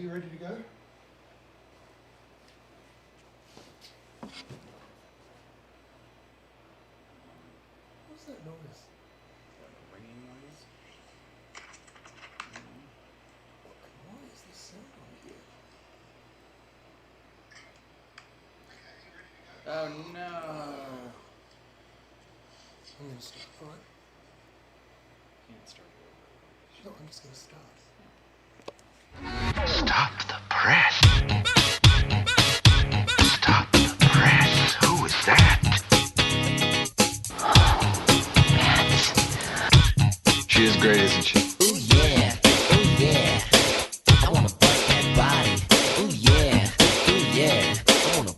you ready to go? What's that noise? Ringing noise? Why is this sound on here? Oh no! I'm going to start, alright? Can't start it No, I'm just going to start. Stop the press. Stop the press. Who is that? She is great, isn't she? Ooh yeah, ooh yeah. I wanna bust that body. Ooh yeah, ooh yeah. I wanna.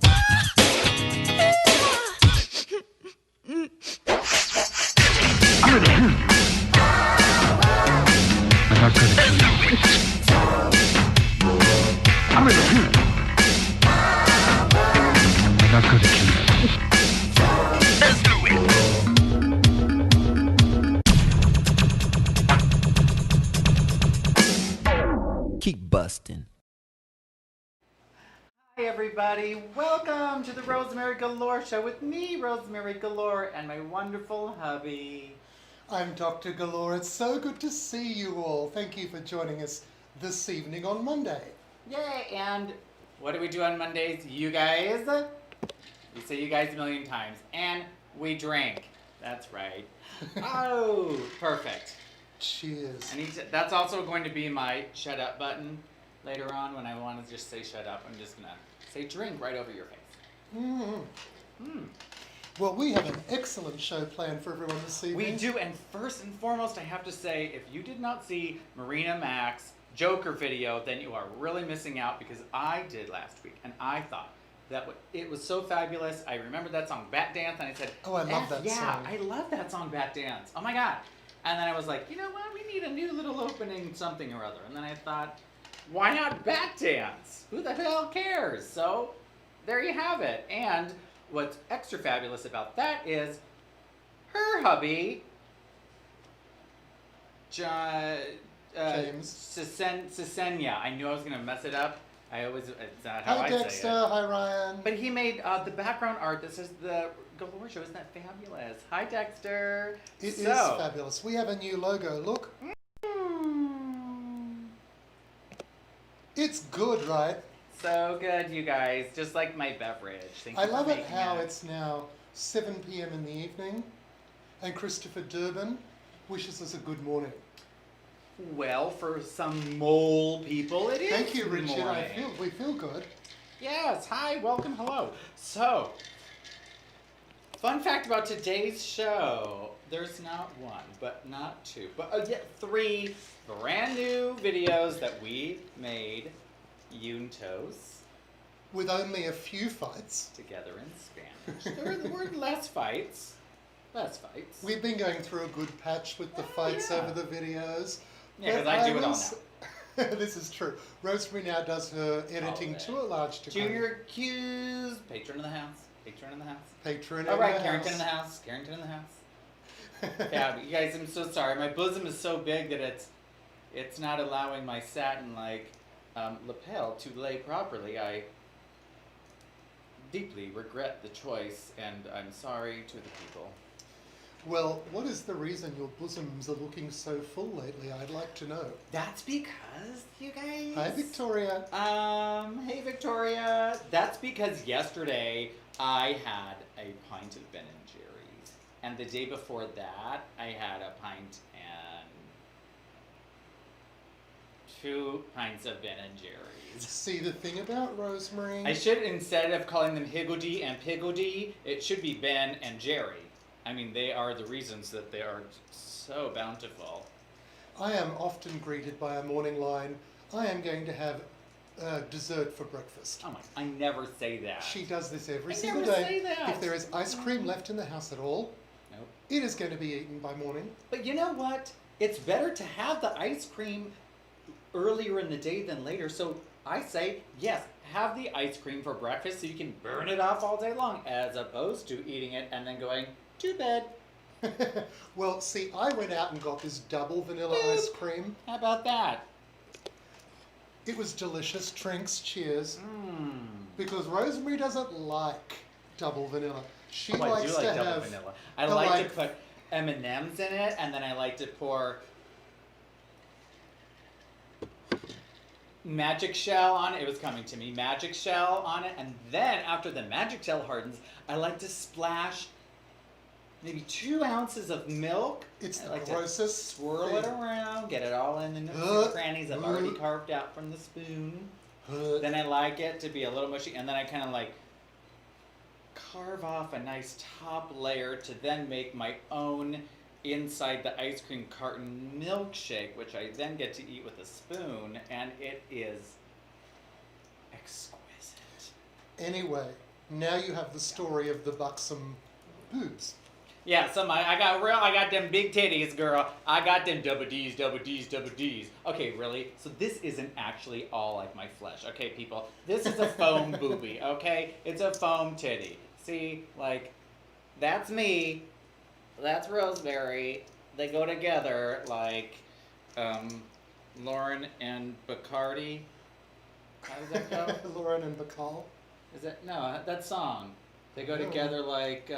I'm not gonna kill you. I'm not gonna kill you. Let's do it. Keep busting. Hi everybody, welcome to the Rosemary Galore Show with me, Rosemary Galore, and my wonderful hubby. I'm Dr. Galore. It's so good to see you all. Thank you for joining us this evening on Monday. Yay, and what do we do on Mondays, you guys? We say you guys a million times, and we drink. That's right. Oh, perfect. Cheers. That's also going to be my shut up button later on when I want to just say shut up. I'm just going to say drink right over your face. Well, we have an excellent show planned for everyone this evening. We do, and first and foremost, I have to say, if you did not see Marina Mac's Joker video, then you are really missing out, because I did last week, and I thought that it was so fabulous. I remembered that song, Bat Dance, and I said, Oh, I love that yeah, song. I love that song, Bat Dance. Oh my God. And then I was like, you know what, we need a new little opening something or other. And then I thought, why not Bat Dance? Who the hell cares? So, there you have it. And what's extra fabulous about that is her hubby, James. Sisenya. I knew I was going to mess it up. It's not how Hi, I Dexter. say it. Hi, Ryan. But he made the background art that says the Galore Show. Isn't that fabulous? Hi, Dexter. It is fabulous. We have a new logo. Look. It's good, right? So good, you guys. Just like my beverage. Thank you I for love it making how it's now 7 p.m. in the evening, and Christopher Durbin wishes us a good morning. Well, for some mole people, it is. Thank you, Richard. morning. We feel good. Yes. Hi. Welcome. Hello. So, fun fact about today's show: there's not one, but not two, but yet 3 brand new videos that we made, Juntos, With only a few fights. together in Spanish. There were less fights. Less fights. We've been going through a good patch with the fights yeah. over the videos. Yeah, But because I do it all now. This is true. Rosemary now does her editing to a large degree. Junior Q's patron of the house. Patron of the house. Patron All in right, the Carrington in house. the house. Carrington in the house. Yeah, you guys, I'm so sorry. My bosom is so big that it's not allowing my satin lapel to lay properly. I deeply regret the choice, and I'm sorry to the people. Well, what is the reason your bosoms are looking so full lately? I'd like to know. That's because, you guys. Hi, Victoria. Hey Victoria. That's because yesterday I had a pint of Ben and Jerry's, and the day before that I had a pint and 2 pints of Ben and Jerry's. See, the thing about Rosemary... I should, instead of calling them Higgledy and Piggledy, it should be Ben and Jerry. I mean, they are the reasons that they are so bountiful. I am often greeted by a morning line, I am going to have dessert for breakfast. Oh my, I never say that. She does this every I single never day. say that. If there is ice cream left in the house at all, Nope. it is going to be eaten by morning. But you know what? It's better to have the ice cream earlier in the day than later. So I say, yes, have the ice cream for breakfast so you can burn it off all day long, as opposed to eating it and then going to bed. Well, see, I went out and got this double vanilla Boop. ice cream. How about that? It was delicious. Drinks, cheers. Mmm. Because Rosemary doesn't like double vanilla. She Oh, I likes do like to double have vanilla. I the, like to put M&Ms in it, and then I like to pour magic shell on it. It was coming to me. Magic shell on it, and then after the magic shell hardens, I like to splash maybe 2 ounces of milk. It's I the like grossest to swirl thing. it around, get it all in the nooks and crannies I've already carved out from the spoon. Then I like it to be a little mushy, and then I kind of like carve off a nice top layer to then make my own inside the ice cream carton milkshake, which I then get to eat with a spoon, and it is exquisite. Anyway, now you have the story of the buxom boobs. Yeah, I got them big titties, girl. I got them double D's, double D's, double D's. Okay, really? So this isn't actually all like my flesh, okay, people? This is a foam boobie, okay? It's a foam titty. See, like, that's me. That's Rosemary. They go together like Lauren and Bacardi. How does that go? Lauren and Bacall. Is it? No, that song. They go together like,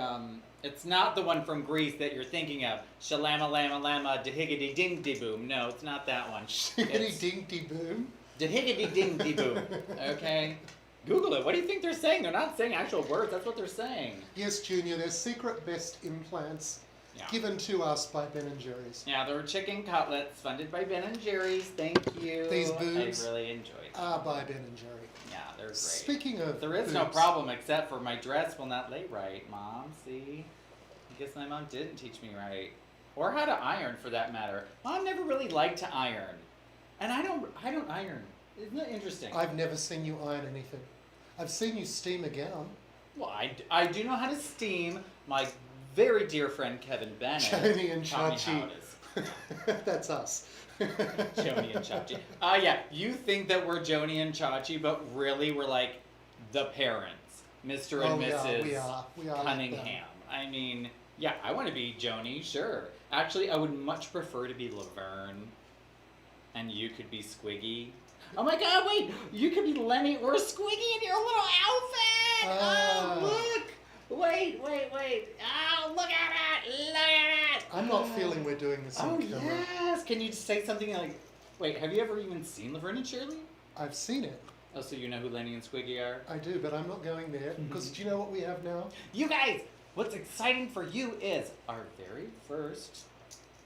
it's not the one from Greece that you're thinking of. Shalama lama lama dehiggity ding de boom. No, it's not that one. Shiggity ding de boom. Dehiggity ding de boom. Okay? Google it. What do you think they're saying? They're not saying actual words. That's what they're saying. Yes, Junior, they're secret best implants Yeah. given to us by Ben and Jerry's. Yeah, they were chicken cutlets funded by Ben and Jerry's. Thank you. These boobs I really enjoyed them. are by Ben and Jerry. Yeah, they're great. Speaking of There is boobs, no problem except for my dress will not lay right, Mom. See? I guess my mom didn't teach me right. Or how to iron, for that matter. Mom never really liked to iron. And I don't iron. Isn't that interesting? I've never seen you iron anything. I've seen you steam a gown. Well, I do know how to steam. My very dear friend Kevin Bennett Joni and taught me Chachi. how it is. That's us. Joni and Chachi. Yeah, you think that we're Joni and Chachi, but really we're like the parents, Mr. and Mrs. We are like Cunningham. them. I mean, yeah, I want to be Joni, sure. Actually, I would much prefer to be Laverne, and you could be Squiggy. Oh my God! Wait, you could be Lenny or Squiggy in your little outfit. Oh, look! Wait! Oh, look at it! Look at it! I'm not feeling we're doing this on camera. Yes! Can you just say something like, wait, have you ever even seen Laverne and Shirley? I've seen it. Oh, so you know who Lenny and Squiggy are? I do, but I'm not going there because do you know what we have now? You guys, what's exciting for you is our very first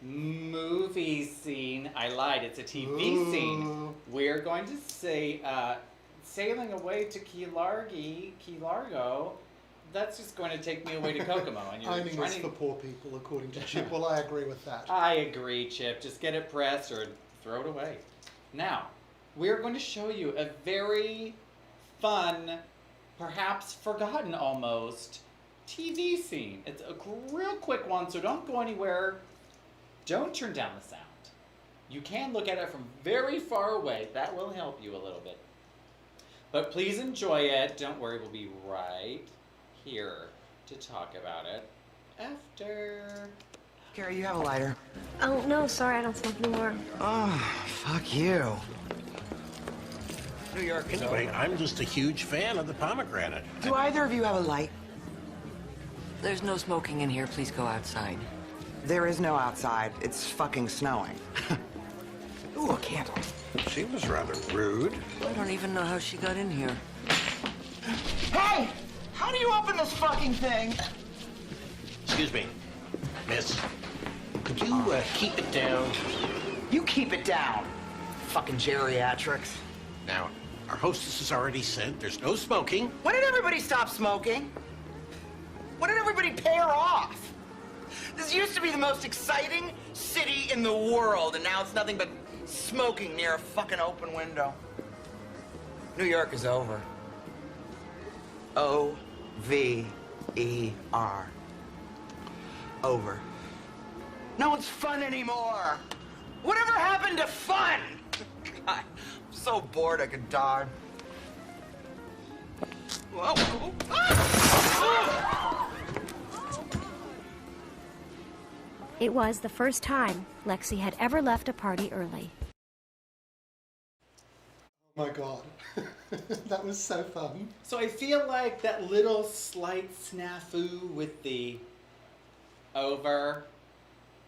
movie scene. I lied, it's a TV scene. Ooh. We're going to say, sailing away to Key Largo. That's just going to take me away to Kokomo. And you're I mean, trying it's to... for poor people, according to Chip. Well, I agree with that. I agree, Chip. Just get it pressed or throw it away. Now, we're going to show you a very fun, perhaps forgotten almost, TV scene. It's a real quick one, so don't go anywhere. Don't turn down the sound. You can look at it from very far away. That will help you a little bit. But please enjoy it. Don't worry, we'll be right here to talk about it after. Carrie, you have a lighter. Oh, no, sorry, I don't smoke anymore. Oh, fuck you. New York is Anyway, over. I'm just a huge fan of the pomegranate. Do either of you have a light? There's no smoking in here. Please go outside. There is no outside. It's fucking snowing. Ooh, a candle. She was rather rude. I don't even know how she got in here. Hey! How do you open this fucking thing? Excuse me, miss. Could you keep it down? You keep it down. Fucking geriatrics. Now, our hostess has already said there's no smoking. When did everybody stop smoking? When did everybody pair off? This used to be the most exciting city in the world, and now it's nothing but smoking near a fucking open window. New York is over. O-V-E-R. Over. No, it's fun anymore. Whatever happened to fun? God, I'm so bored I could die. Whoa. It was the first time Lexi had ever left a party early. My God. That was so fun. So I feel like that little slight snafu with the over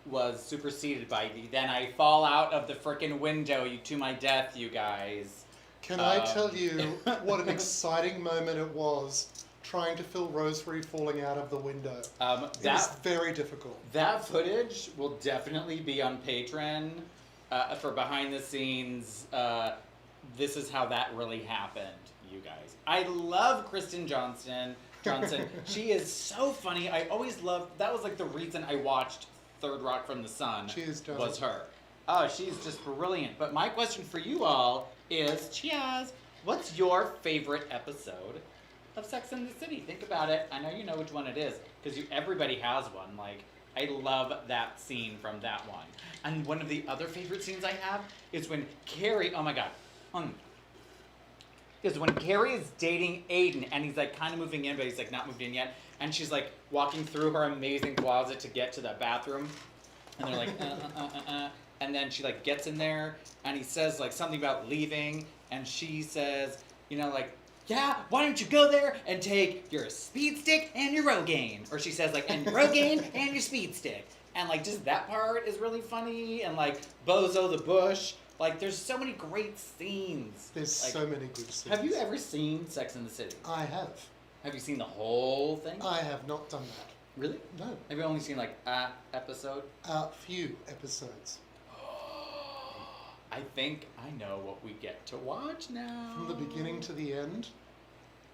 was superseded by the then I fall out of the frickin' window to my death, you guys. Can I tell you what an exciting moment it was trying to fill Rosemary falling out of the window? It was very difficult. That footage will definitely be on Patreon for behind the scenes. This is how that really happened, you guys. I love Kristen Johnson. She is so funny. I always loved, that was like the reason I watched Third Rock from the Sun. Was her. Oh, she's just brilliant. But my question for you all is, cheers, what's your favorite episode of Sex and the City? Think about it. I know you know which one it is, because everybody has one. Like, I love that scene from that one. And one of the other favorite scenes I have is when Carrie, oh my god, is when Carrie is dating Aiden, and he's like kind of moving in, but he's like not moved in yet, and she's like walking through her amazing closet to get to the bathroom, and they're like, and then she like gets in there, and he says like something about leaving, and she says, you know, like, yeah, why don't you go there and take your speed stick and your Rogaine? Or she says like, and Rogaine and your speed stick. And like just that part is really funny, and like Bozo the Bush. Like there's so many great scenes. There's like, so many good scenes. Have you ever seen Sex and the City? I have. Have you seen the whole thing? I have not done that. Really? No. Have you only seen like a episode? Few episodes. I think I know what we get to watch now. From the beginning to the end?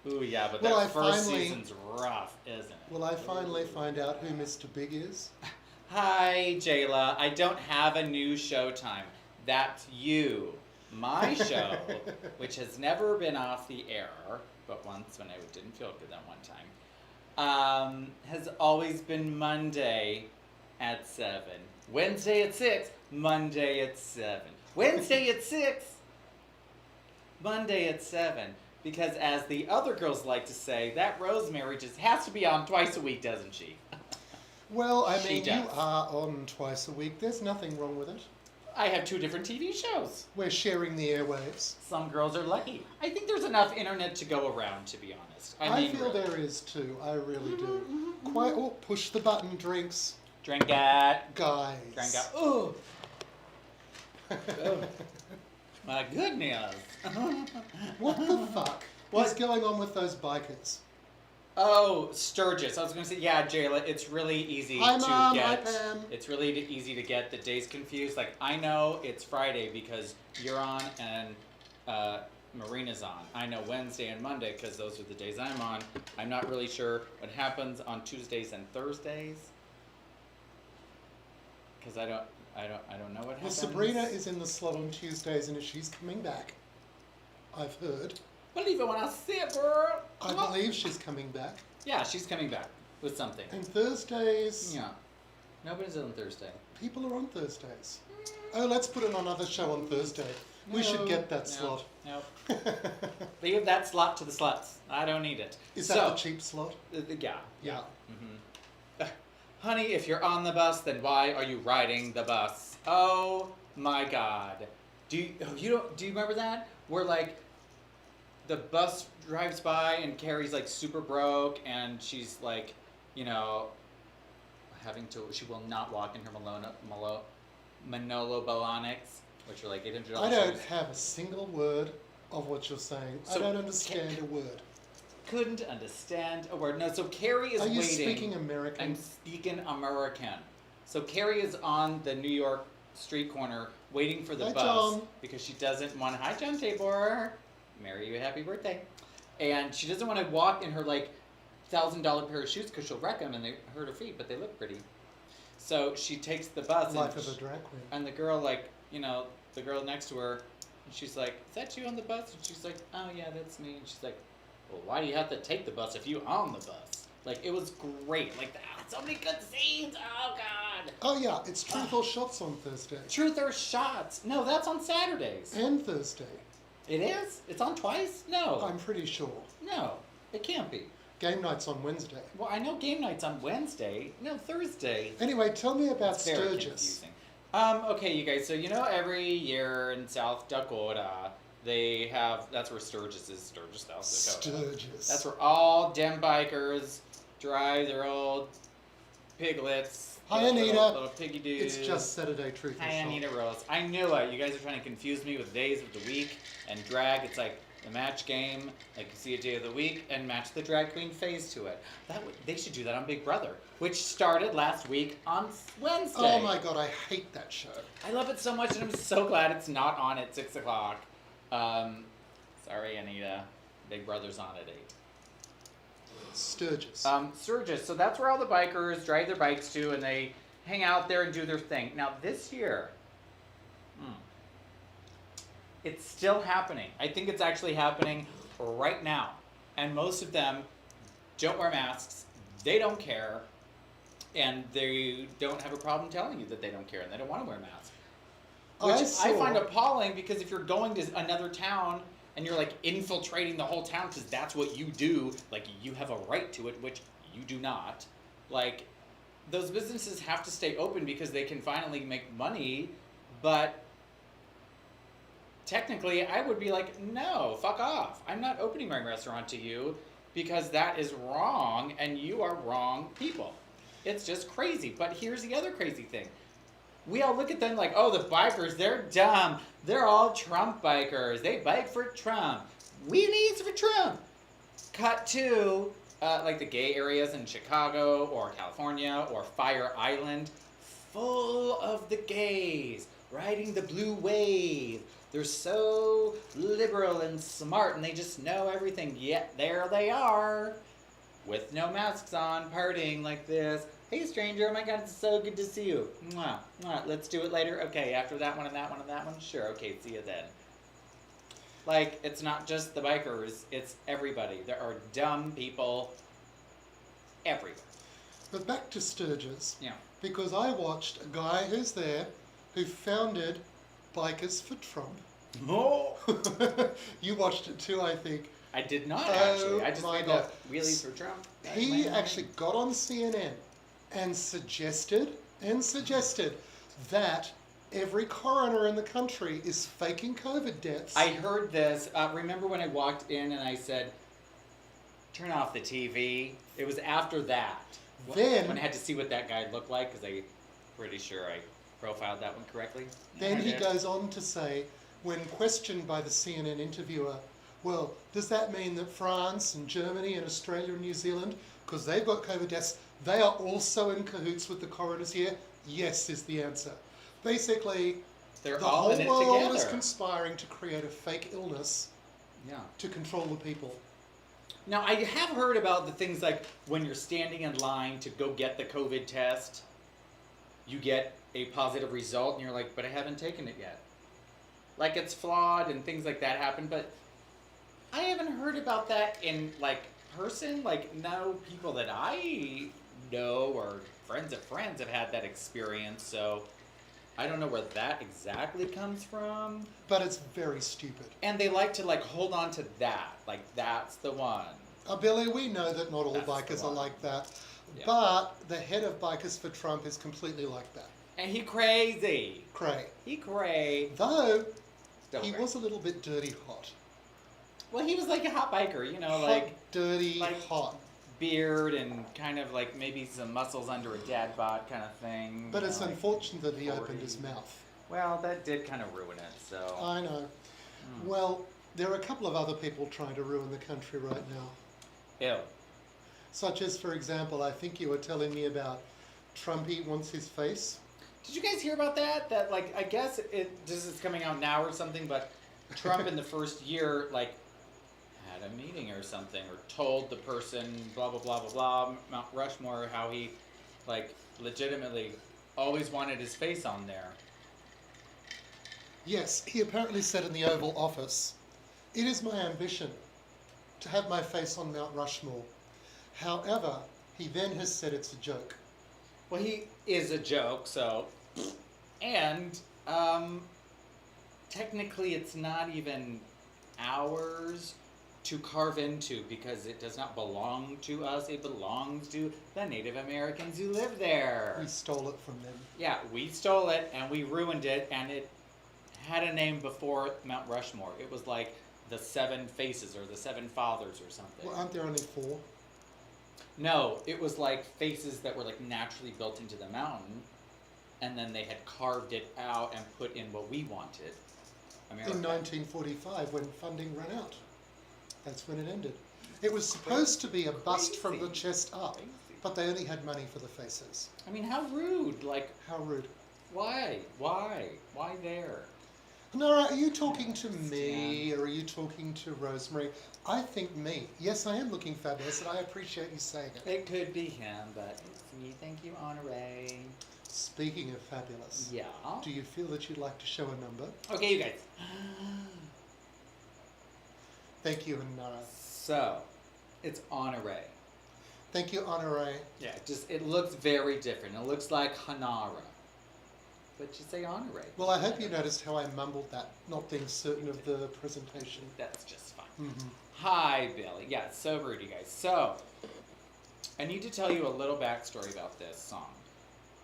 Ooh, yeah, but Will that first season's rough, isn't it? Will I finally find out who Mr. Big is? Hi, Jayla. I don't have a new showtime. That's you. My show, which has never been off the air, but once when I didn't feel good that one time, has always been Monday at 7. Wednesday at 6. Monday at 7. Wednesday at 6. Monday at 7. Because as the other girls like to say, that Rosemary just has to be on twice a week, doesn't she? Well, I She mean, does. you are on twice a week. There's nothing wrong with it. I have 2 different TV shows. We're sharing the airwaves. Some girls are lucky. I think there's enough internet to go around, to be honest. I mean, feel really. there is too. I really do. Quite. Oh, push the button, drinks. Drink it. Guys. Drink it. Ooh. Oh. My goodness. What the fuck What? is going on with those bikers? Oh, Sturgis. I was going to say, yeah, Jayla, it's really easy Hi, to Mom. get. Hi, Pam. It's really easy to get the days confused. Like, I know it's Friday because you're on and Marina's on. I know Wednesday and Monday because those are the days I'm on. I'm not really sure what happens on Tuesdays and Thursdays because I don't know what Well, happens. Sabrina is in the slot on Tuesdays, and she's coming back. I've heard. Believe it when I see it, girl. I believe she's coming back. Yeah, she's coming back with something. And Thursdays. Yeah. Nobody's on Thursday. People are on Thursdays. Oh, let's put in another show on Thursday. We should get that slot. Nope. Leave that slot to the sluts. I don't need it. Is that the cheap slot? Yeah. Yeah. Honey, if you're on the bus, then why are you riding the bus? Oh my God. Do you remember that? Where like the bus drives by and Carrie's like super broke and she's like, you know, she will not walk in her Manolo Blahniks, which are like $800 I don't shoes. have a single word of what you're saying. I So, don't understand a word. Couldn't understand a word. No, so Carrie is Are you waiting. speaking American? I'm speaking American. So Carrie is on the New York street corner waiting for the Hi, bus John. because she doesn't want. Hi, John Tabor. Marry you, happy birthday. And she doesn't want to walk in her like $1,000 pair of shoes because she'll wreck them and they hurt her feet, but they look pretty. So she takes the bus. Life of a drag queen. And the girl, like, you know, the girl next to her, and she's like, "Is that you on the bus?" And she's like, "Oh yeah, that's me." And she's like, "Well, why do you have to take the bus if you on the bus?" Like, it was great. Like, so many good scenes. Oh God. Oh yeah, it's Truth or Shots on Thursday. Truth or Shots? No, that's on Saturdays. And Thursday. It is? It's on twice? No. I'm pretty sure. No, it can't be. Game night's on Wednesday. Well, I know game night's on Wednesday. No, Thursday. Anyway, tell me about It's very Sturgis. confusing. Okay, you guys. So you know, every year in South Dakota, They have, that's where Sturgis is, Sturgis, South Dakota. Sturgis. That's where all dem bikers drive their old piglets. Hi, little- Anita. Little piggy dudes. It's just Saturday Truth or Hi, Shot. Anita Rose. I knew it. You guys are trying to confuse me with days of the week and drag. It's like the match game, like you see a day of the week, and match the drag queen phase to it. They should do that on Big Brother, which started last week on Wednesday. Oh my god, I hate that show. I love it so much, and I'm so glad it's not on at 6 o'clock. Sorry, Anita. Big Brother's on at 8. Sturgis. Sturgis. So that's where all the bikers drive their bikes to, and they hang out there and do their thing. Now this year, it's still happening. I think it's actually happening right now. And most of them don't wear masks. They don't care. And they don't have a problem telling you that they don't care and they don't want to wear masks. Which I find appalling, because if you're going to another town and you're like infiltrating the whole town because that's what you do, like you have a right to it, which you do not. Like, those businesses have to stay open because they can finally make money, but technically I would be like, no, fuck off. I'm not opening my restaurant to you because that is wrong and you are wrong people. It's just crazy. But here's the other crazy thing. We all look at them like, oh, the bikers, they're dumb. They're all Trump bikers. They bike for Trump. We need for Trump. Cut to, like the gay areas in Chicago or California or Fire Island, full of the gays riding the blue wave. They're so liberal and smart and they just know everything. Yet there they are, with no masks on, partying like this. Hey stranger, oh my god, it's so good to see you. Mwah, mwah. Let's do it later. Okay, after that one and that one and that one, sure, okay, see you then. Like, it's not just the bikers, it's everybody. There are dumb people everywhere. But back to Sturgis. Yeah. Because I watched a guy who's there who founded Bikers for Trump. Oh! You watched it too, I think. I did not actually. I just my made God. the wheelies for Trump. He actually got on CNN and suggested that every coroner in the country is faking COVID deaths. I heard this. Remember when I walked in and I said, turn off the TV? It was after that. Then- when I had to see what that guy looked like, because I'm pretty sure I profiled that one correctly. Then I he did. goes on to say, when questioned by the CNN interviewer, well, does that mean that France and Germany and Australia and New Zealand, because they've got COVID deaths, they are also in cahoots with the coroners here? Yes, is the answer. Basically, They're the all whole in it world together. is conspiring to create a fake illness Yeah. to control the people. Now, I have heard about the things like when you're standing in line to go get the COVID test, you get a positive result and you're like, but I haven't taken it yet. Like, it's flawed and things like that happen, but I haven't heard about that in, like, person. Like, no people that I know or friends of friends have had that experience, so I don't know where that exactly comes from. But it's very stupid. And they like to, like, hold on to that. Like, that's the one. Billy, we know that not all That's the bikers are one. like that, Yeah. but the head of Bikers for Trump is completely like that. And he crazy. Cray. He cray. Though, Still he cray. was a little bit dirty hot. Well, he was like a hot biker, you know, Hot, like dirty, like- hot. beard and kind of like maybe some muscles under a dad bod kind of thing. But you it's know, like unfortunate that he 40. opened his mouth. Well, that did kind of ruin it, so. I know. Well, there are a couple of other people trying to ruin the country right now. Ew. Such as, for example, I think you were telling me about Trumpy wants his face. Did you guys hear about that? That, like, I guess this is coming out now or something, but Trump in the first year, like, had a meeting or something, or told the person, blah, blah, blah, blah, blah, Mount Rushmore, how he, like, legitimately always wanted his face on there. Yes, he apparently said in the Oval Office, "It is my ambition to have my face on Mount Rushmore." However, he then has said it's a joke. Well, he is a joke, so. And, technically it's not even ours to carve into because it does not belong to us. It belongs to the Native Americans who live there. We stole it from them. Yeah, we stole it and we ruined it, and it had a name before Mount Rushmore. It was like the Seven Faces or the Seven Fathers or something. Well, aren't there only 4? No, it was like faces that were like naturally built into the mountain, and then they had carved it out and put in what we wanted. America. In 1945, when funding ran out. That's when it ended. It was supposed to be a bust from the chest up, but they only had money for the faces. I mean, how rude! Like, How rude. why? Why there? Nora, are you talking to me or are you talking to Rosemary? I think me. Yes, I am looking fabulous, and I appreciate you saying it. It could be him, but it's me. Thank you, Honore. Speaking of fabulous, Yeah. do you feel that you'd like to show a number? Okay, you guys. Thank you, Nora. So, it's Honore. Thank you, Honore. Yeah, it looks very different. It looks like Hanara. But you say Honore. Well, I hope you noticed how I mumbled that, not being certain of the presentation. That's just fine. Mm-hmm. Hi, Billy. Yeah, so rude, you guys. So, I need to tell you a little backstory about this song.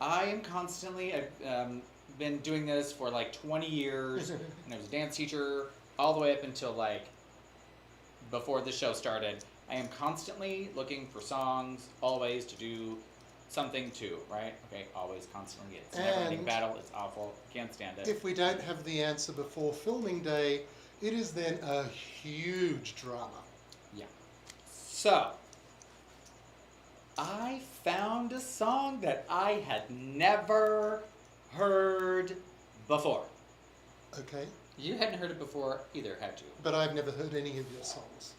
I am constantly, been doing this for like 20 years, and I was a dance teacher all the way up until like before the show started. I am constantly looking for songs, always to do something to, right? Okay, always, constantly. It's never ending And battle. It's awful. Can't stand it. if we don't have the answer before filming day, it is then a huge drama. Yeah. So, I found a song that I had never heard before. Okay? You hadn't heard it before either, had you? But I've never heard any of your songs.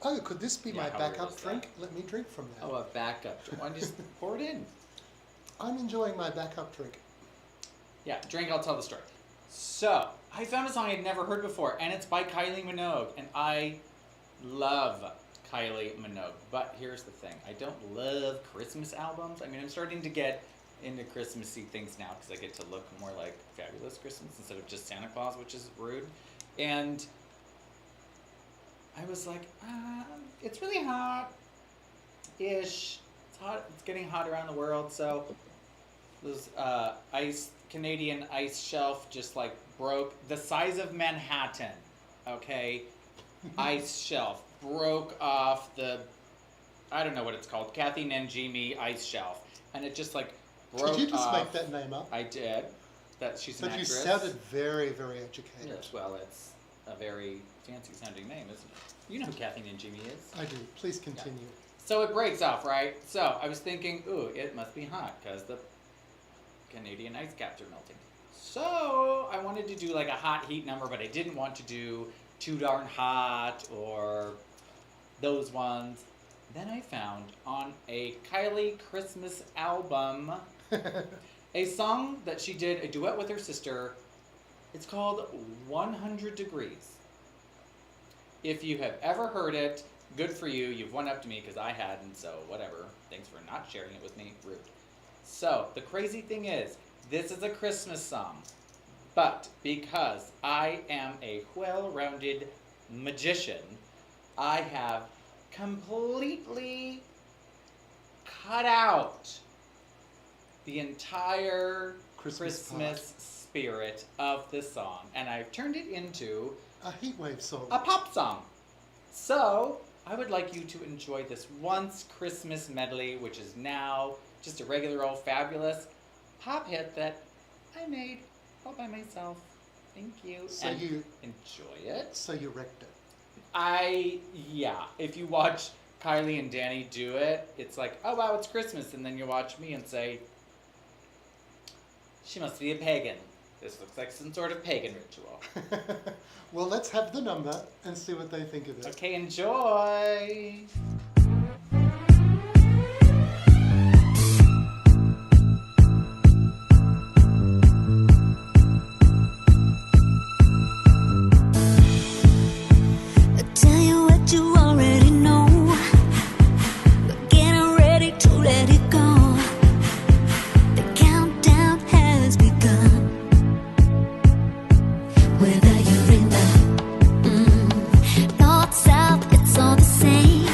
Oh, could this be Yeah, my how weird backup is that? drink? Let me drink from that. Oh, a backup drink. Why don't you just pour it in? I'm enjoying my backup drink. Yeah, drink, I'll tell the story. So, I found a song I'd never heard before, and it's by Kylie Minogue, and I love Kylie Minogue. But here's the thing, I don't love Christmas albums. I mean, I'm starting to get into Christmassy things now because I get to look more like Fabulous Christmas instead of just Santa Claus, which is rude. And I was like, it's really hot-ish. It's hot. It's getting hot around the world, so those Canadian ice shelf just like broke the size of Manhattan. Okay, ice shelf broke off the, I don't know what it's called, Kathy Nanjimi ice shelf, and it just like broke off. Did you just make that name up? I did. That she's an But you actress. sounded very, very educated. Yes, well, it's a very fancy sounding name, isn't it? You know who Kathy Nanjimi is. I do. Please continue. So it breaks off, right? So I was thinking, ooh, it must be hot because the Canadian ice caps are melting. So I wanted to do like a hot heat number, but I didn't want to do Too Darn Hot or those ones. Then I found on a Kylie Christmas album a song that she did a duet with her sister. It's called 100 Degrees. If you have ever heard it, good for you. You've won up to me because I hadn't, so whatever. Thanks for not sharing it with me. Rude. So, the crazy thing is, this is a Christmas song. But because I am a well-rounded magician, I have completely cut out the entire Christmas spirit of the song. And I've turned it into A heatwave song. a pop song. So, I would like you to enjoy this Once Christmas medley, which is now just a regular old fabulous pop hit that I made all by myself. Thank you. So and you enjoy it. So you wrecked it. Yeah. If you watch Kylie and Danny do it, it's like, oh wow, it's Christmas. And then you watch me and say, she must be a pagan. This looks like some sort of pagan ritual. Well, let's have the number and see what they think of it. Okay, enjoy. I tell you what you already know. We're getting ready to let it go. The countdown has begun. Whether you're in the north, south, it's all the same.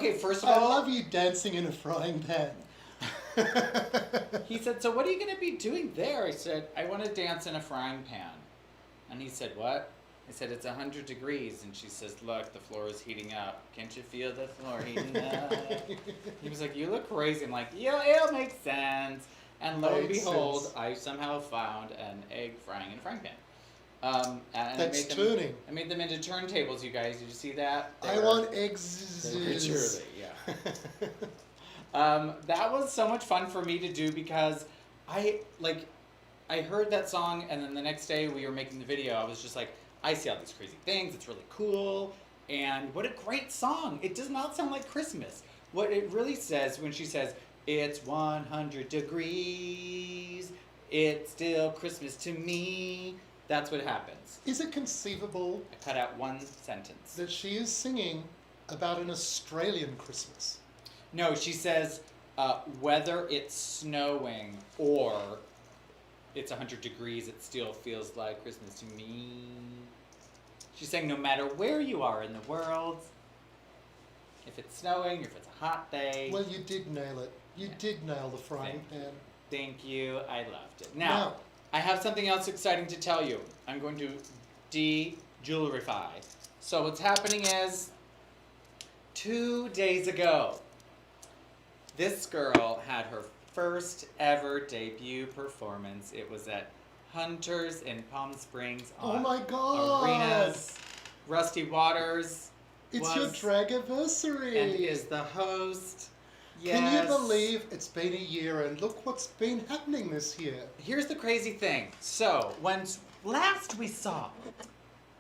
Okay, first of I all, love you dancing in a frying pan. he said, so what are you going to be doing there? I said, I want to dance in a frying pan. And he said, what? I said, it's 100 degrees. And she says, look, the floor is heating up. Can't you feel the floor heating up? He was like, you look crazy. I'm like, yeah, it'll make sense. And lo and Makes behold, sense. I somehow found an egg frying in a frying pan. And That's I made them, turning. I made them into turntables, you guys. Did you see that? I want eggs. Literally, yeah. That was so much fun for me to do because I heard that song, and then the next day we were making the video. I was just like, I see all these crazy things. It's really cool, and what a great song! It does not sound like Christmas. What it really says when she says, "It's 100 degrees. It's still Christmas to me." That's what happens. Is it conceivable I cut out one sentence. that she is singing about an Australian Christmas? No, she says, whether it's snowing or it's 100 degrees, it still feels like Christmas to me. She's saying no matter where you are in the world, if it's snowing, if it's a hot day. Well, you did nail it. You did nail the frying pan. Thank you. I loved it. Now, I have something else exciting to tell you. I'm going to de-jewelryfy. So what's happening is, 2 days ago, this girl had her first ever debut performance. It was at Hunter's in Palm Springs. Oh my God! Arenas. Rusty Waters. It's your drag-anniversary! And is the host. Yes. Can you believe it's been a year and look what's been happening this year? Here's the crazy thing. So, when last we saw,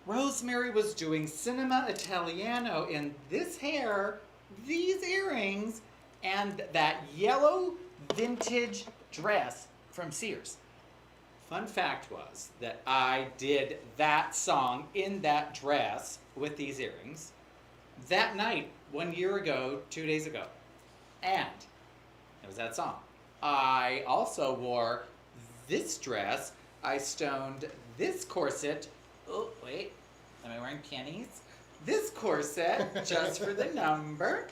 Rosemary was doing Cinema Italiano in this hair, these earrings, and that yellow vintage dress from Sears. Fun fact was that I did that song in that dress with these earrings that night 1 year ago, 2 days ago. And it was that song. I also wore this dress. I stoned this corset. Oh, wait. Am I wearing panties? This corset just for the number.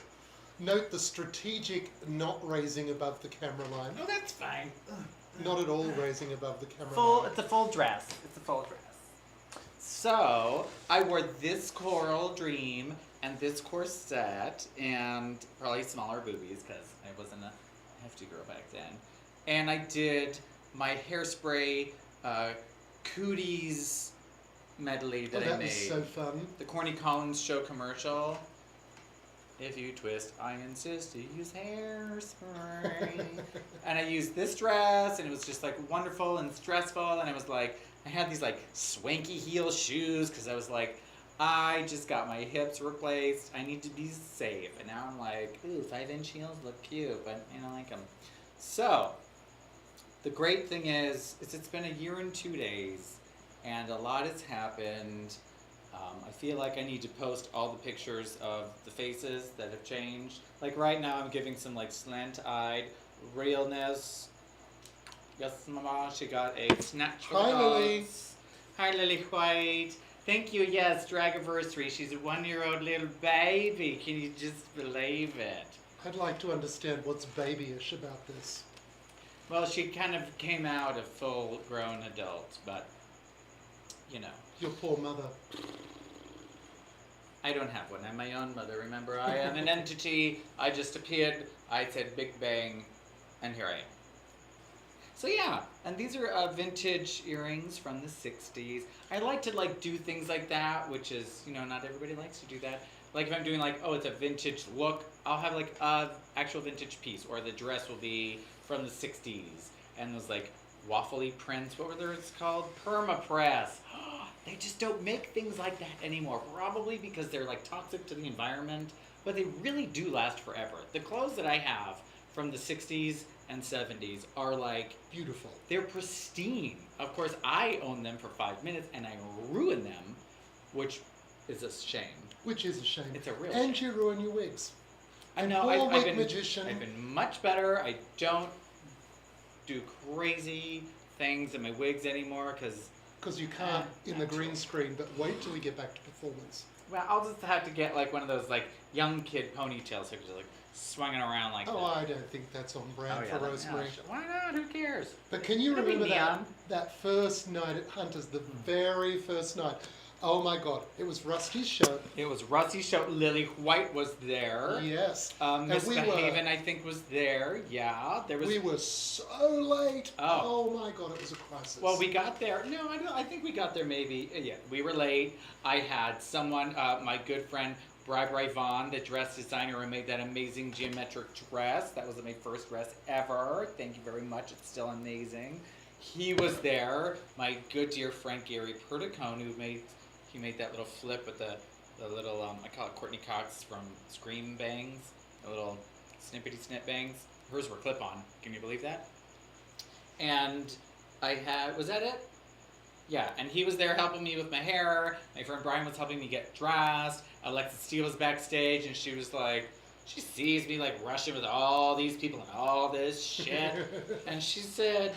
Note the strategic not raising above the camera line. Oh, that's fine. Not at all raising above the camera line. It's a full dress. It's a full dress. So, I wore this coral dream and this corset and probably smaller boobies because I wasn't a hefty girl back then. And I did my Hairspray cooties medley that I made. That was so fun. The Corny Collins show commercial. If you twist, I insist you use hairspray. And I used this dress, and it was just like wonderful and stressful. And I was like, I had these like swanky heel shoes because I was like, I just got my hips replaced. I need to be safe. And now I'm like, ooh, 5-inch heels look cute, but I don't like them. So, the great thing is it's been a year and 2 days, and a lot has happened. I feel like I need to post all the pictures of the faces that have changed. Like right now I'm giving some like slant-eyed realness. Yes, Mama, she got a snatch for Hi, the Lily. dogs. Hi, Lily White. Thank you, yes, Dragiversary. She's a 1-year-old little baby. Can you just believe it? I'd like to understand what's babyish about this. Well, she kind of came out a full-grown adult, but, you know. Your poor mother. I don't have one. I'm my own mother, remember? I am an entity. I just appeared. I said Big Bang, and here I am. So yeah, and these are vintage earrings from the 60s. I like to like do things like that, which is, you know, not everybody likes to do that. Like if I'm doing like, oh, it's a vintage look, I'll have like a actual vintage piece, or the dress will be from the 60s. And those like waffly prints, what were those called? Permapress. They just don't make things like that anymore, probably because they're like toxic to the environment, but they really do last forever. The clothes that I have from the 60s and 70s are like beautiful. They're pristine. Of course, I own them for 5 minutes and I ruin them, which is a shame. Which is a shame. It's a real and shame. you ruin your wigs. I know. Poor I've wig magician. I've been much better. I don't do crazy things in my wigs anymore because you can't in the green screen, but wait till we get back to performance. Well, I'll just have to get like one of those like young kid ponytails so I can just like swing it around like Oh, that. I don't think that's on brand for yeah, Rosemary. yeah, why not? Who cares? But can you It'll be remember neon. that first night at Hunter's, the very first night? Oh my God, it was Rusty's show. It was Rusty's show. Lily White was there. Yes. Miss we Behaven, I think, was there. Yeah, there was. We were so late. Oh. Oh my God, it was a crisis. Well, we got there. No, I think we got there maybe. Yeah, we were late. I had someone, my good friend Bri Vaughn, the dress designer, who made that amazing geometric dress. That was my first dress ever. Thank you very much. It's still amazing. He was there. My good dear friend Gary Perticone, who made that little flip with the little I call it Courtney Cox from Scream bangs, the little snippety snip bangs. Hers were clip on. Can you believe that? And I had, was that it? Yeah, and he was there helping me with my hair. My friend Brian was helping me get dressed. Alexis Steele was backstage, and she was like, she sees me like rushing with all these people and all this shit, and she said,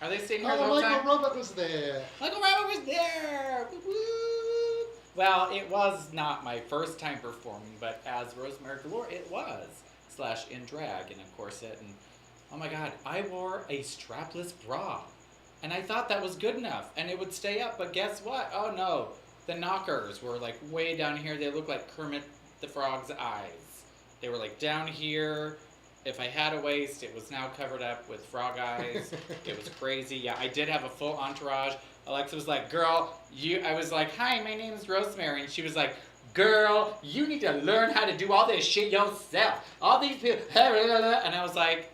"Are they staying here the Oh, whole Michael time?" Robert was there. Michael Robert was there. Woo-woo. Well, it was not my first time performing, but as Rosemary Galore, it was / in drag in a corset, and oh my God, I wore a strapless bra. And I thought that was good enough, and it would stay up, but guess what? Oh no, the knockers were like way down here. They looked like Kermit the Frog's eyes. They were like down here. If I had a waist, it was now covered up with frog eyes. It was crazy. Yeah, I did have a full entourage. Alexa was like, girl, I was like, hi, my name is Rosemary. And she was like, girl, you need to learn how to do all this shit yourself. All these people, and I was like,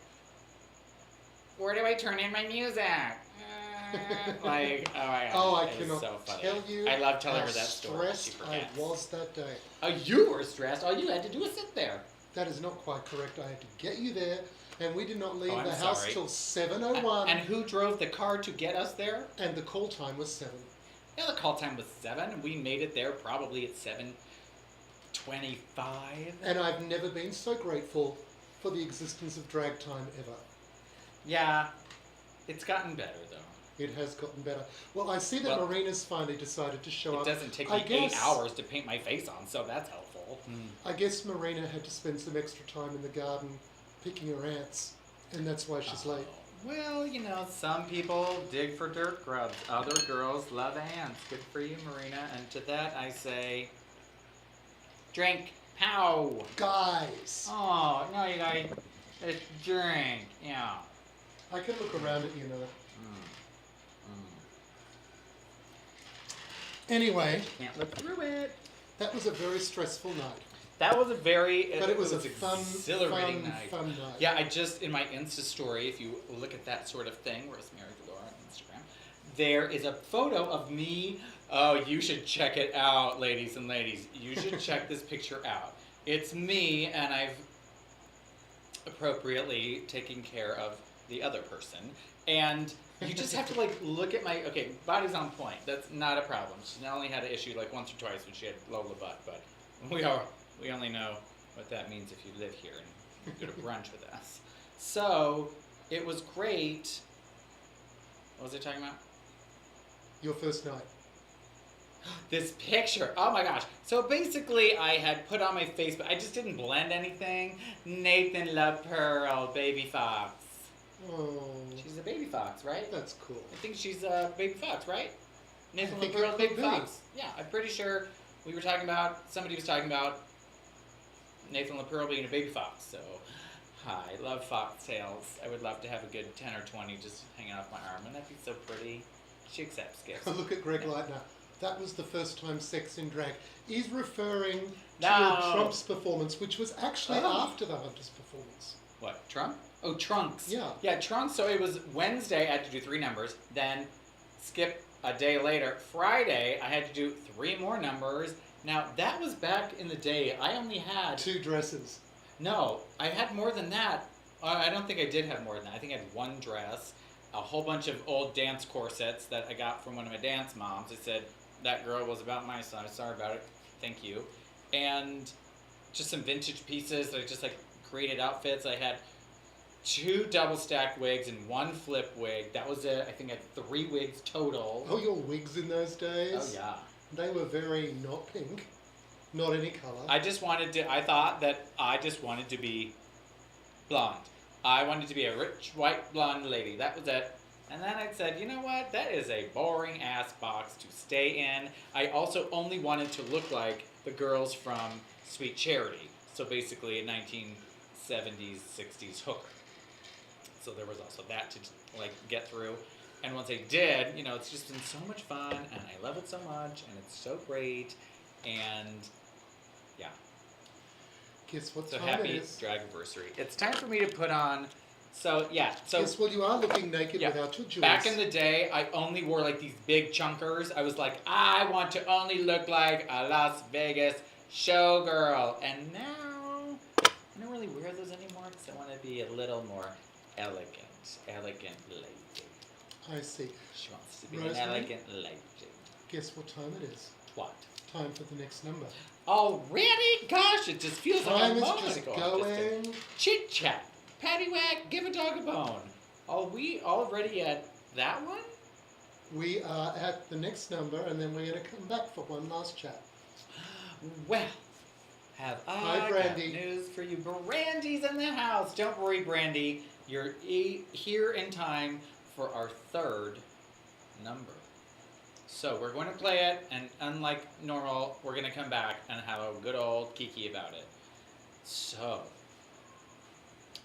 where do I turn in my music? Like, oh my God. Oh, I it was cannot so funny. tell you I love telling how her that story. She stressed I forgets. was that day. Oh, you were stressed. All you had to do was sit there. That is not quite correct. I had to get you there, and we did not leave Oh, I'm the house sorry. till 7:01. And who drove the car to get us there? And the call time was 7. Yeah, the call time was 7, and we made it there probably at 7:25. And I've never been so grateful for the existence of drag time ever. Yeah, it's gotten better though. It has gotten better. Well, I see that Well, Marina's finally decided to show It up. doesn't take I me guess, 8 hours to paint my face on, so that's helpful. I guess Marina had to spend some extra time in the garden picking her ants, and that's why she's late. Well, you know, some people dig for dirt grubs. Other girls love ants. Good for you, Marina. And to that I say, drink. Pow! Guys! Oh, no, you guys. It's drink. Yeah. I can look around at you now. Anyway, Can't look through it. that was a very stressful night. That was a very, But it was a exhilarating night. fun night. Yeah, I just, in my Insta story, if you look at that sort of thing, Rosemary Galore on Instagram, there is a photo of me. Oh, you should check it out, ladies and ladies. You should check this picture out. It's me, and I've appropriately taken care of the other person. And you just have to like look at my, okay, body's on point. That's not a problem. She's only had an issue like once or twice when she had Lola butt, but we only know what that means if you live here and go to brunch with us. So it was great. What was I talking about? Your first night. This picture. Oh my gosh. So basically I had put on my face, but I just didn't blend anything. Nathan La Pearl, baby fox. Oh, She's a baby fox, right? that's cool. I think she's a baby fox, right? Nathan La think Pearl, it baby could be. fox. Yeah, I'm pretty sure somebody was talking about Nathan La Pearl being a baby fox. So, I love foxtails. I would love to have a good 10 or 20 just hanging off my arm, and that'd be so pretty. She accepts gifts. Look at Greg Leitner. That was the first time Sex in Drag. He's referring to No. Trump's performance, which was actually Oh. after the Hunter's performance. What, Trunk? Oh, Trunks. Yeah. Yeah, Trunks. So it was Wednesday, I had to do 3 numbers. Then skip a day later. Friday, I had to do 3 more numbers. Now, that was back in the day. I only had... 2 dresses. No, I had more than that. I don't think I did have more than that. I think I had 1 dress, a whole bunch of old dance corsets that I got from one of my dance moms. It said, that girl was about my size. Sorry about it. Thank you. And just some vintage pieces that I just like created outfits. I had 2 double stack wigs and 1 flip wig. That was it. I think I had 3 wigs total. Oh, your wigs in those days? Oh yeah. They were very not pink, not any colour. I thought that I just wanted to be blonde. I wanted to be a rich, white, blonde lady. That was it. And then I said, you know what? That is a boring ass box to stay in. I also only wanted to look like the girls from Sweet Charity. So basically a 1970s, 60s hooker. So there was also that to like get through. And once I did, you know, it's just been so much fun, and I love it so much, and it's so great, and yeah. Guess what So time happy it is? Dragiversary. It's time for me to put on. So yeah. So Yes, well, you are looking naked yeah. without your jewels. Back in the day, I only wore like these big chunkers. I was like, I want to only look like a Las Vegas showgirl, and now I don't really wear those anymore because I want to be a little more elegant lady. I see. She wants to be Rosemary? an elegant lady. Guess what time it is? What? Time for the next number. Already? Gosh, it just feels like Time a is moment just ago. going. Chit chat, paddywhack, give a dog a bone. Are we already at that one? We are at the next number, and then we're going to come back for one last chat. Well, have Hi, I Brandy. got news for you. Brandy's in the house. Don't worry, Brandy. You're here in time for our third number. So we're going to play it, and unlike normal, we're going to come back and have a good old kiki about it. So,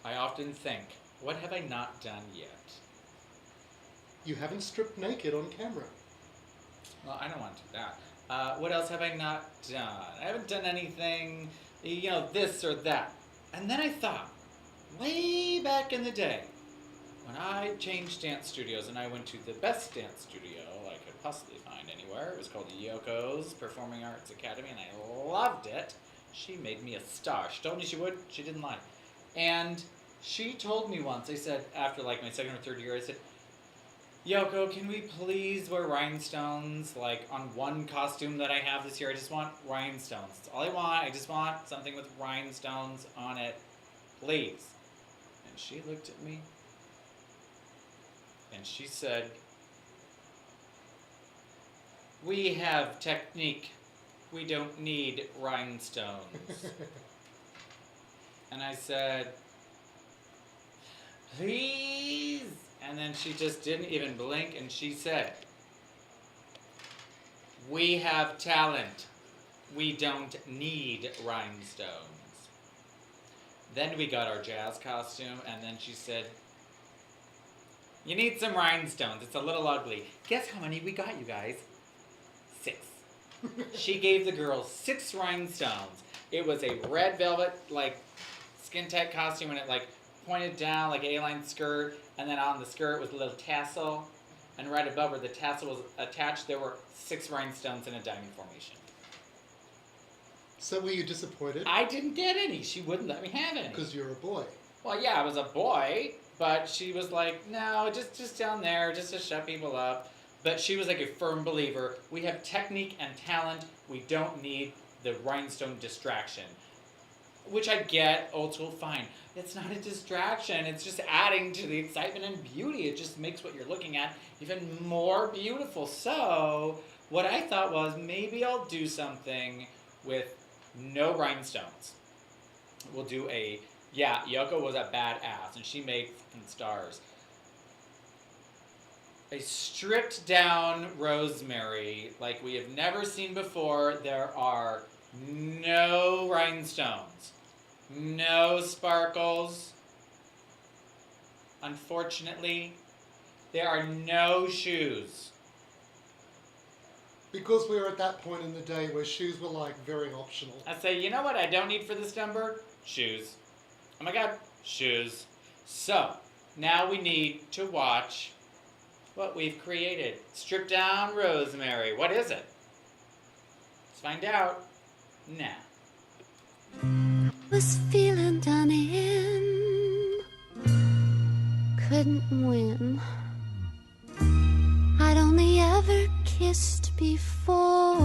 I often think, what have I not done yet? You haven't stripped naked on camera. Well, I don't want to do that. What else have I not done? I haven't done anything, you know, this or that. And then I thought, way back in the day, when I changed dance studios and I went to the best dance studio I could possibly find anywhere. It was called Yoko's Performing Arts Academy, and I loved it. She made me a star. She told me she would. She didn't lie. And she told me once, I said, after like my second or third year, I said, Yoko, can we please wear rhinestones, like, on one costume that I have this year? I just want rhinestones. That's all I want. I just want something with rhinestones on it. Please. And she looked at me, and she said, we have technique. We don't need rhinestones. And I said, please. And then she just didn't even blink, and she said, we have talent. We don't need rhinestones. Then we got our jazz costume, and then she said, you need some rhinestones. It's a little ugly. Guess how many we got, you guys? 6. She gave the girls 6 rhinestones. It was a red velvet, like, skin tight costume, and it, like, pointed down like an A-line skirt, and then on the skirt was a little tassel, and right above where the tassel was attached, there were 6 rhinestones in a diamond formation. So were you disappointed? I didn't get any. She wouldn't let me have any. Because you're a boy. Well, yeah, I was a boy, but she was like, no, just down there, just to shut people up. But she was like a firm believer. We have technique and talent. We don't need the rhinestone distraction. Which I get, old school, fine. It's not a distraction. It's just adding to the excitement and beauty. It just makes what you're looking at even more beautiful. So, what I thought was maybe I'll do something with no rhinestones. We'll do a, yeah, Yoko was a badass, and she made fucking stars. A stripped down Rosemary like we have never seen before. There are no rhinestones. No sparkles. Unfortunately, there are no shoes. Because we were at that point in the day where shoes were like very optional. I say, you know what I don't need for this number? Shoes. Oh my god, shoes. So, now we need to watch what we've created. Strip down Rosemary. What is it? Let's find out now. Was feeling done in, couldn't win. I'd only ever kissed before.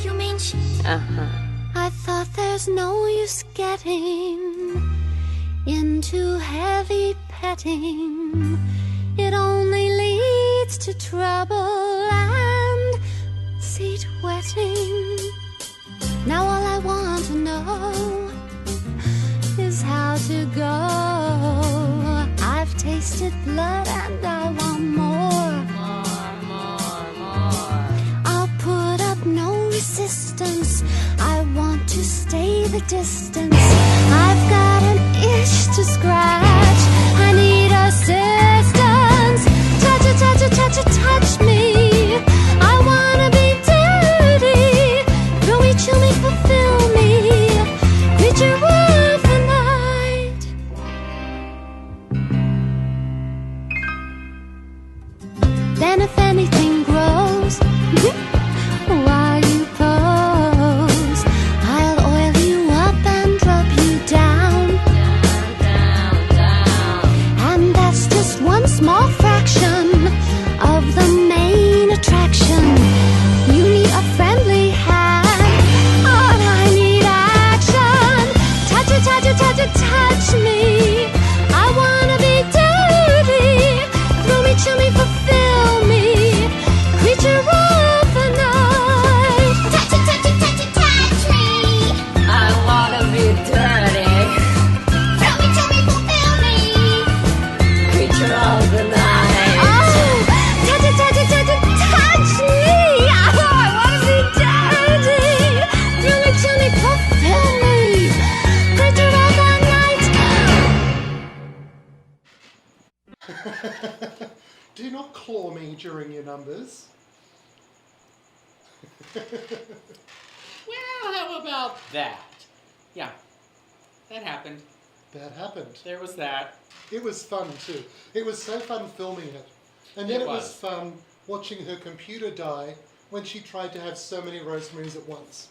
You mean she? I thought there's no use getting into heavy petting. It only leads to trouble and seat wetting. Now all I want to know is how to go. I've tasted blood and I want more. I'll put up no resistance. I want to stay the distance. I've got an itch to scratch. I need assistance. Touch me. I wanna be dirty. Thrill me, chill me, fulfill me. Creature of the night. Then if anything grows while you pose, I'll oil you up and drop you down. And that's just one small fraction of the main attraction. You need a friendly hand, but I need action. Touch me. I wanna be dirty. Thrill me, chill me, fulfill me. Creature of the night. Touch me. I wanna be dirty. Thrill me, chill me, fulfill me. Creature of the night. Oh, touch me. Oh, I wanna be dirty. Thrill me, chill me, fulfill me. Creature of the night. Do not claw me during your numbers. Well, how about that? Yeah, that happened. That happened. There was that. It was fun too. It was so fun filming it. And then It it was was. fun watching her computer die when she tried to have so many Rosemarys at once.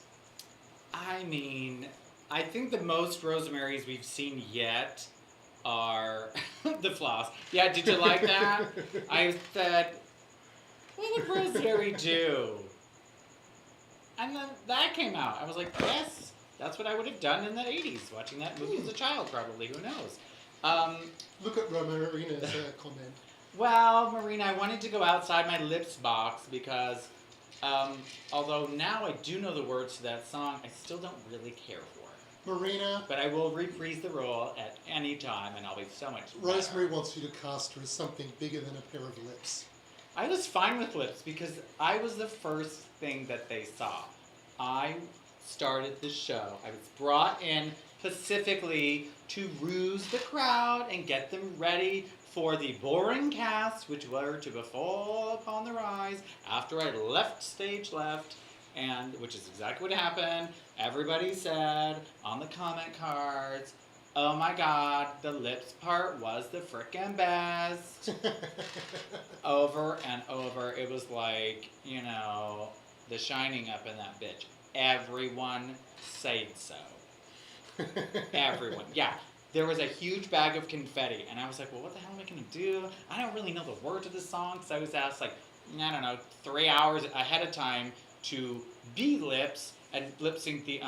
I mean, I think the most Rosemaries we've seen yet are the floss. Yeah, did you like that? I said, what would Rosemary do? And then that came out. I was like, yes, that's what I would have done in the 80s, watching that movie as a child, probably. Who knows? Look at Marina's comment. Well, Marina, I wanted to go outside my lips box because although now I do know the words to that song, I still don't really care for it. Marina, But I will reprise the role at any time, and I'll be so much better. Rosemary wants you to cast her as something bigger than a pair of lips. I was fine with lips because I was the first thing that they saw. I started the show. I was brought in specifically to ruse the crowd and get them ready for the boring cast, which were to befall upon the rise after I left stage left, and which is exactly what happened. Everybody said on the comment cards, oh my god, the lips part was the frickin' best. Over and over. It was like, you know, The Shining up in that bitch. Everyone said so. Everyone. Yeah. There was a huge bag of confetti, and I was like, well, what the hell am I going to do? I don't really know the words of this song, because I was asked, like, I don't know, 3 hours ahead of time to be Lips and lip sync the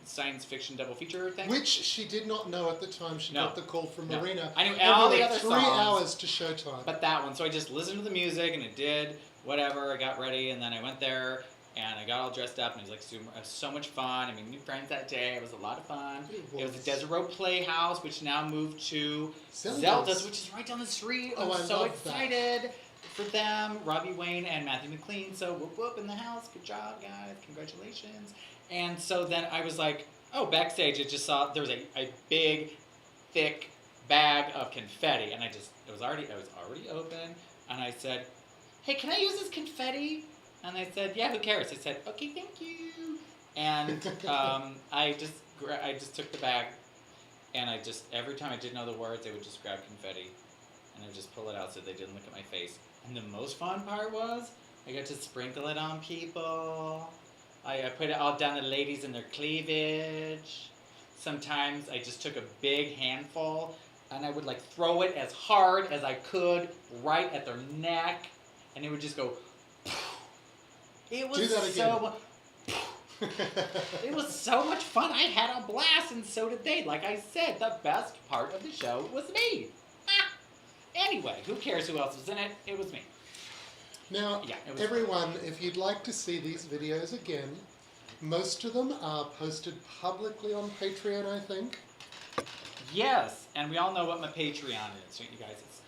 science fiction double feature thing. Which she did not know at the time she got the call from No. Marina. I knew There all were the like other 3 songs. hours to showtime. But that one. So I just listened to the music, and it did whatever. I got ready, and then I went there, and I got all dressed up, and it was like so much fun. I made new friends that day. It was a lot of fun. It was the Deseret Playhouse, which now moved to Zelda's, which is right down the street. Oh, I'm I so love excited for them. Robbie Wayne and Matthew McLean. So whoop whoop in the house. Good job, guys. Congratulations. And so then I was like, oh, backstage, I just saw there was a big, thick bag of confetti, and I was already open, and I said, hey, can I use this confetti? And I said, yeah, who cares? I said, okay, thank you. And I just took the bag, and every time I didn't know the words, I would just grab confetti, and I would just pull it out so they didn't look at my face. And the most fun part was, I got to sprinkle it on people. I put it all down the ladies in their cleavage. Sometimes I just took a big handful, and I would like throw it as hard as I could right at their neck, and it would just go. It was Do that again. It was so much fun. I had a blast, and so did they. Like I said, the best part of the show was me. Anyway, who cares who else was in it? It was me. Now, Yeah, it was everyone, if you'd like to see these videos again, most of them are posted publicly on Patreon, I think. Yes, and we all know what my Patreon is, don't you guys? It's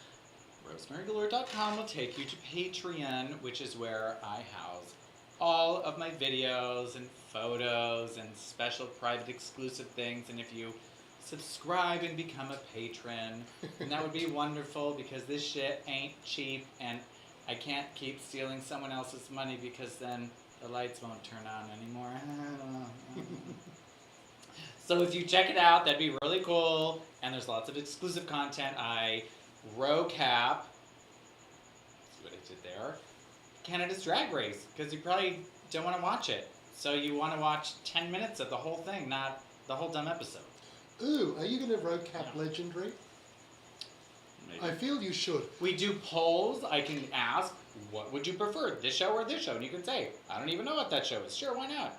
rosemarygalore.com will take you to Patreon, which is where I house all of my videos and photos and special private exclusive things. And if you subscribe and become a patron, and that would be wonderful, because this shit ain't cheap, and I can't keep stealing someone else's money because then the lights won't turn on anymore. So if you check it out, that'd be really cool. And there's lots of exclusive content. I row-cap, see what I did there, Canada's Drag Race, because you probably don't want to watch it. So you want to watch 10 minutes of the whole thing, not the whole dumb episode. Ooh, are you going to row-cap Yeah. Legendary? Maybe. I feel you should. We do polls. I can ask, what would you prefer, this show or this show? And you can say, I don't even know what that show is. Sure, why not?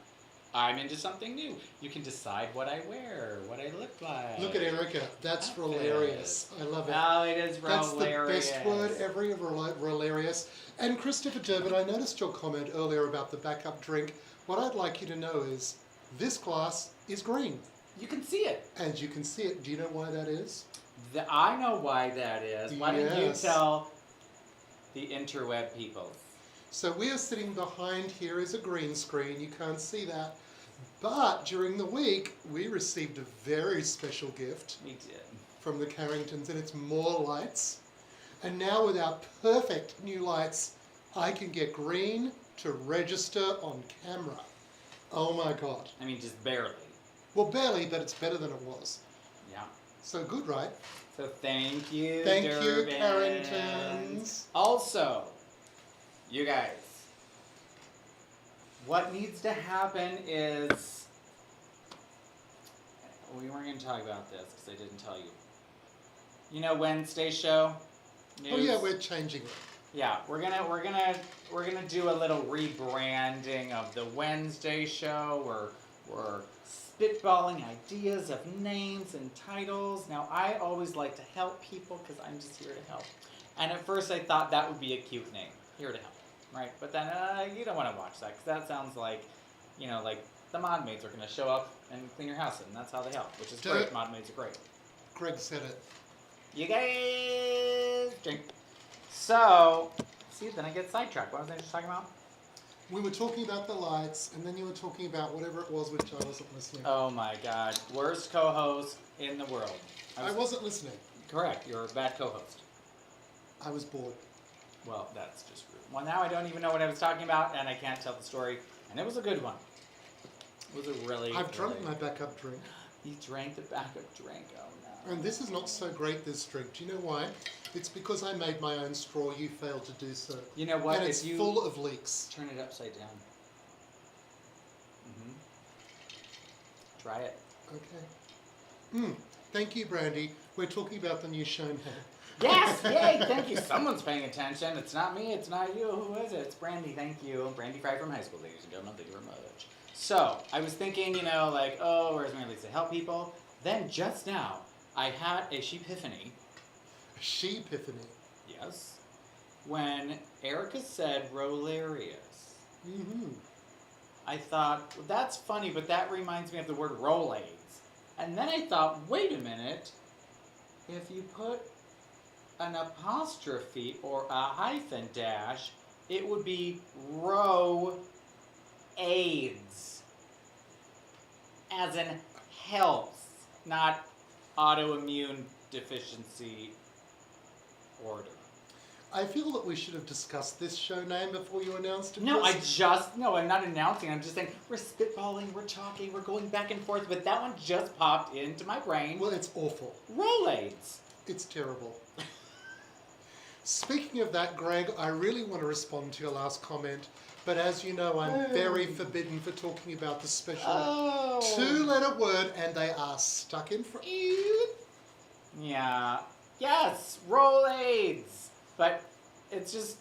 I'm into something new. You can decide what I wear, what I look like. Look at Erica. That's Outfit. hilarious. I love it. Oh, it is That's hilarious. the best word ever, hilarious. And Christopher Durbin, I noticed your comment earlier about the backup drink. What I'd like you to know is this glass is green. You can see it. And you can see it. Do you know why that is? I know why that is. Why don't you Yes. tell the interweb people? So we are sitting behind here is a green screen. You can't see that. But during the week, we received a very special gift We did. from the Carringtons, and it's more lights. And now with our perfect new lights, I can get green to register on camera. Oh my God. I mean, just barely. Well, barely, but it's better than it was. Yeah. So good, right? So thank you, Thank Durbin. you, Carringtons. Also, you guys, what needs to happen is, we weren't going to talk about this because I didn't tell you. You know Wednesday show? Oh News? yeah, we're changing it. Yeah, we're gonna do a little rebranding of the Wednesday show. We're spitballing ideas of names and titles. Now, I always like to help people because I'm just here to help. And at first I thought that would be a cute name, here to help, right? But then you don't want to watch that because that sounds like, you know, like the mod maids are going to show up and clean your house, and that's how they help, which is great. Mod maids are great. Greg said it. You guys drink. So, see, then I get sidetracked. What was I just talking about? We were talking about the lights, and then you were talking about whatever it was which I wasn't listening. Oh my God, worst co-host in the world. I wasn't listening. Correct, you're a bad co-host. I was bored. Well, that's just rude. Well, now I don't even know what I was talking about, and I can't tell the story. And it was a good one. It was a really. I've drunk really... my backup drink. He drank the backup drink. Oh no. And this is not so great, this drink. Do you know why? It's because I made my own straw. You failed to do so. You know what? And If it's you full of leaks. turn it upside down. Try it. Okay. Thank you, Brandy. We're talking about the new show now. Yes! Yay! Thank you. Someone's paying attention. It's not me. It's not you. Who is it? It's Brandy. Thank you. Brandy Fry from high school, ladies and gentlemen. Thank you very much. So, I was thinking, you know, like, oh, where's my Lisa to help people? Then, just now, I had a sheepiphany. Sheepiphany. Yes. When Erica said Rolarious. Mm-hmm. I thought, well, that's funny, but that reminds me of the word Rolaids. And then I thought, wait a minute. If you put an apostrophe or a hyphen dash, it would be Ro-AIDS. As in health, not autoimmune deficiency order. I feel that we should have discussed this show name before you announced it. No, I'm not announcing. I'm just saying we're spitballing, we're talking, we're going back and forth, but that one just popped into my brain. Well, it's awful. Rolaids. It's terrible. Speaking of that, Greg, I really want to respond to your last comment, but as you know, I'm very forbidden for talking about the special two-letter word, and they are stuck in front. Yeah. Yes, Rolaids. But it's just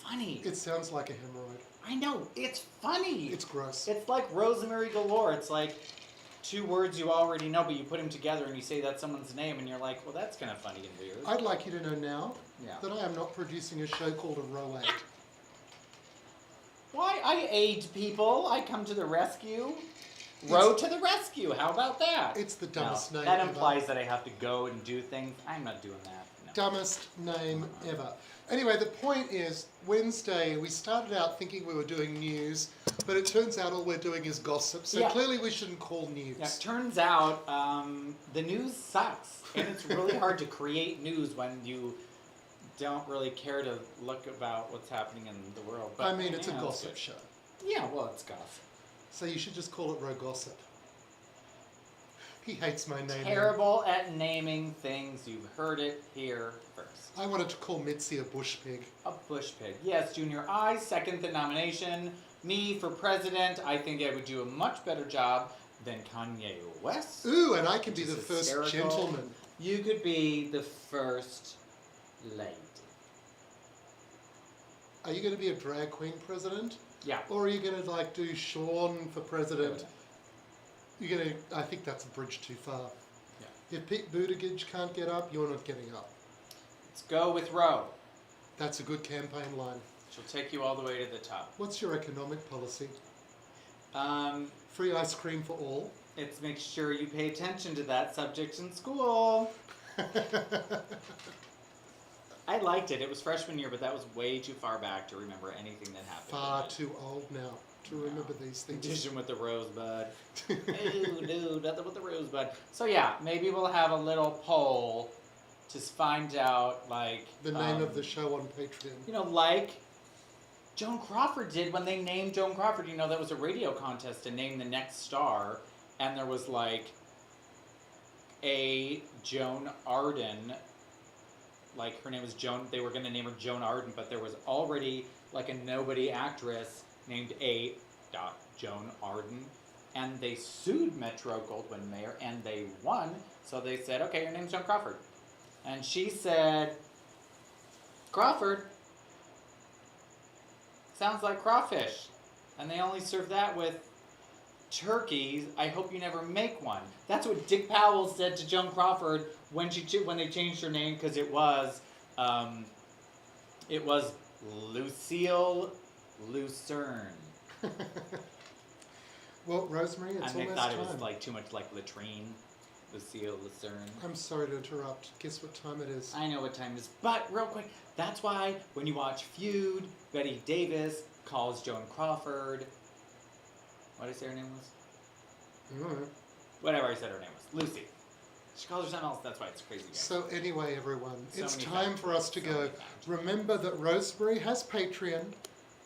funny. It sounds like a hemorrhoid. I know, it's funny. It's gross. It's like Rosemary Galore. It's like two words you already know, but you put them together and you say that's someone's name, and you're like, well, that's kind of funny and weird. I'd like you to know now Yeah. that I am not producing a show called a Row 8. Why? I aid people. I come to the rescue. Row to the rescue. How about that? It's the dumbest name That ever. implies that I have to go and do things. I'm not doing that. No. Dumbest name ever. Anyway, the point is, Wednesday, we started out thinking we were doing news, but it turns out all we're doing is gossip, so Yeah. clearly we shouldn't call news. Yeah, turns out the news sucks. And it's really hard to create news when you don't really care to look about what's happening in the world. But, I mean, it's a yeah, gossip good. show. Yeah, well, it's gossip. So you should just call it Row Gossip. He hates my name. Terrible at naming things. You've heard it here first. I wanted to call Mitzi a bush pig. A bush pig. Yes, Junior, I second the nomination. Me for president, I think I would do a much better job than Kanye West. Ooh, and I can be which the is first hysterical. gentleman. You could be the first lady. Are you going to be a drag queen president? Yeah. Or are you going to like do Sean for president? You're going to, I think that's a bridge too far. Yeah. If Pete Buttigieg can't get up, you're not getting up. Let's go with Roe. That's a good campaign line. She'll take you all the way to the top. What's your economic policy? Um, Free ice cream for all? it's make sure you pay attention to that subject in school. I liked it. It was freshman year, but that was way too far back to remember anything that happened. Far too old now to remember these things. Competition with the rosebud. Ooh, dude, nothing with the rosebud. So yeah, maybe we'll have a little poll to find out, like... The name of the show on Patreon. You know, like Joan Crawford did when they named Joan Crawford. You know, that was a radio contest to name the next star. And there was, like, a Joan Arden. Like, her name was Joan. They were going to name her Joan Arden, but there was already, like, a nobody actress named A. Joan Arden. And they sued Metro-Goldwyn-Mayer, and they won. So they said, okay, your name's Joan Crawford. And she said, Crawford sounds like crawfish. And they only serve that with turkeys. I hope you never make one. That's what Dick Powell said to Joan Crawford when they changed her name, because it was Lucille Lucerne. Well, Rosemary, it's And they almost thought time. it was like too much like latrine. Lucille Lucerne. I'm sorry to interrupt. Guess what time it is? I know what time it is, but real quick, that's why when you watch Feud, Betty Davis calls Joan Crawford. What did I say her name was? Mm. Whatever I said her name was. Lucy. She calls her something else, that's why it's crazy. Guys. So anyway, everyone, So it's many time facts. for us to So go. many facts. Remember that Rosemary has Patreon.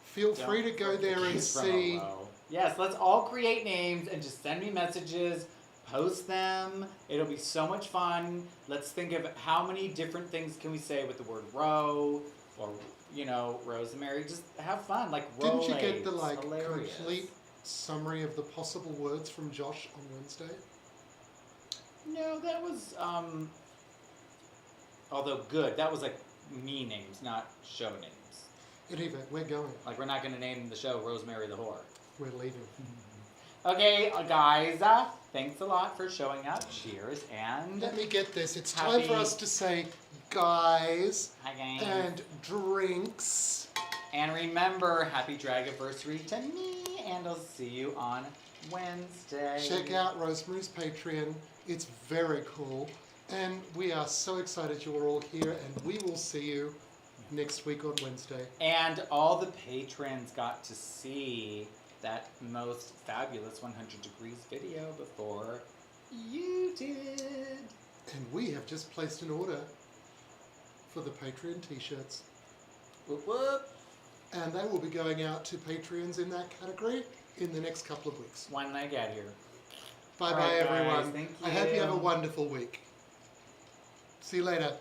Feel free to go there and Kids from see. a row. Yes, let's all create names and just send me messages. Post them. It'll be so much fun. Let's think of how many different things can we say with the word row or, you know, Rosemary. Just have fun. Like row. Didn't you get the like hilarious. complete summary of the possible words from Josh on Wednesday? No, that was although good. That was like me names, not show names. Anyway, we're going. Like we're not going to name the show Rosemary the Whore. We're leaving. Okay, guys, thanks a lot for showing up. Cheers, and Let me get this. It's time for Happy- us to say guys hi guys. and drinks. And remember, happy Dragiversary to me, and I'll see you on Wednesday. Check out Rosemary's Patreon. It's very cool. And we are so excited you're all here, and we will see you next week on Wednesday. And all the patrons got to see that most fabulous 100 Degrees video before you did. And we have just placed an order for the Patreon t-shirts. Whoop whoop. And they will be going out to Patreons in that category in the next couple of weeks. When I get here. Bye-bye, All right, guys. everyone. Thank I hope you have a you. wonderful week. See you later.